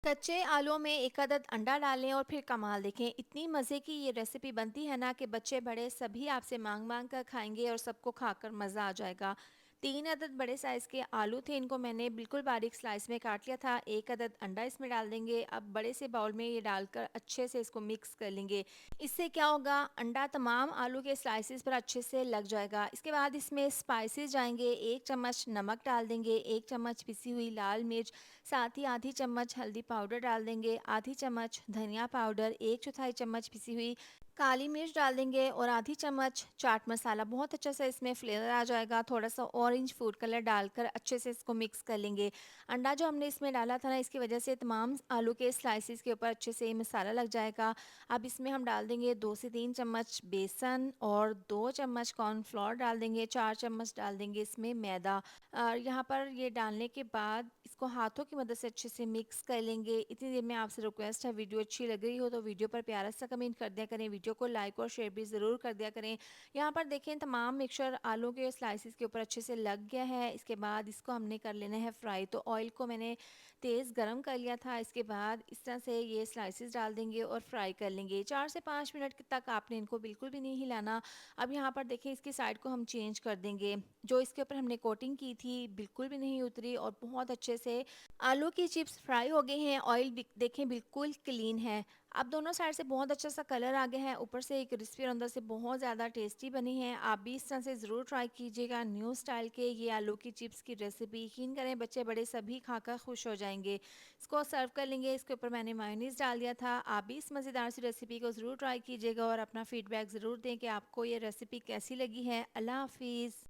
कच्चे आलूओं में एक अदद अंडा डालें और फिर कमाल देखें। इतनी मज़े की ये रेसिपी बनती है ना कि बच्चे बड़े सभी आपसे मांग मांग कर खाएंगे और सबको खाकर मज़ा आ जाएगा। 3 अदद बड़े साइज़ के आलू थे, इनको मैंने बिल्कुल बारीक स्लाइस में काट लिया था। 1 अदद अंडा इसमें डाल देंगे। अब बड़े से बाउल में ये डालकर अच्छे से इसको मिक्स कर लेंगे। इससे क्या होगा, अंडा तमाम आलू के स्लाइसेस पर अच्छे से लग जाएगा। इसके बाद इसमें स्पाइसेस जाएंगे। 1 चम्मच नमक डाल देंगे, 1 चम्मच पिसी हुई लाल मिर्च, साथ ही आधी चम्मच हल्दी पाउडर डाल देंगे, आधी चम्मच धनिया पाउडर, 1 चौथाई चम्मच पिसी हुई काली मिर्च डाल देंगे और आधी चम्मच चाट मसाला। बहुत अच्छा सा इसमें फ्लेवर आ जाएगा। थोड़ा सा ऑरेंज फूड कलर डालकर अच्छे से इसको मिक्स कर लेंगे। अंडा जो हमने इसमें डाला था ना, इसकी वजह से तमाम आलू के स्लाइसिस के ऊपर अच्छे से ये मसाला लग जाएगा। अब इसमें हम डाल देंगे 2 से 3 चम्मच बेसन और 2 चम्मच कॉर्नफ्लोर डाल देंगे, 4 चम्मच डाल देंगे इसमें मैदा। यहाँ पर ये डालने के बाद इसको हाथों की मदद से अच्छे से मिक्स कर लेंगे। इतनी देर में आपसे रिक्वेस्ट है, वीडियो अच्छी लग रही हो तो वीडियो पर प्यारा सा कमेंट कर दिया करें, वीडियो को लाइक और शेयर भी ज़रूर कर दिया करें। यहाँ पर देखें तमाम मिक्सचर आलू के स्लाइसिस के ऊपर अच्छे से लग गया है। इसके बाद इसको हमने कर लेना है फ्राई। तो ऑयल को मैंने तेज़ गरम कर लिया था। इसके बाद इस तरह से ये स्लाइसिस डाल देंगे और फ्राई कर लेंगे। 4 से 5 मिनट तक आपने इनको बिल्कुल भी नहीं हिलाना। अब यहाँ पर देखें इसकी साइड को हम चेंज कर देंगे। जो इसके ऊपर हमने कोटिंग की थी बिल्कुल भी नहीं उतरी और बहुत अच्छे से आलू की चिप्स फ्राई हो गए हैं। ऑयल देखें बिल्कुल क्लीन है। अब दोनों साइड से बहुत अच्छा सा कलर आ गया है, ऊपर से एक क्रिस्पी और अंदर से बहुत ज़्यादा टेस्टी बनी है। आप भी इस तरह से ज़रूर ट्राई कीजिएगा न्यू स्टाइल के ये आलू की चिप्स की रेसिपी। यकीन करें बच्चे बड़े सभी खाकर खुश हो जाएंगे। इसको सर्व कर लेंगे। इसके ऊपर मैंने मायोनीज़ डाल दिया था। आप भी इस मज़ेदार सी रेसिपी को ज़रूर ट्राई कीजिएगा और अपना फीडबैक ज़रूर दें कि आपको ये रेसिपी कैसी लगी है। अल्लाह हाफिज़।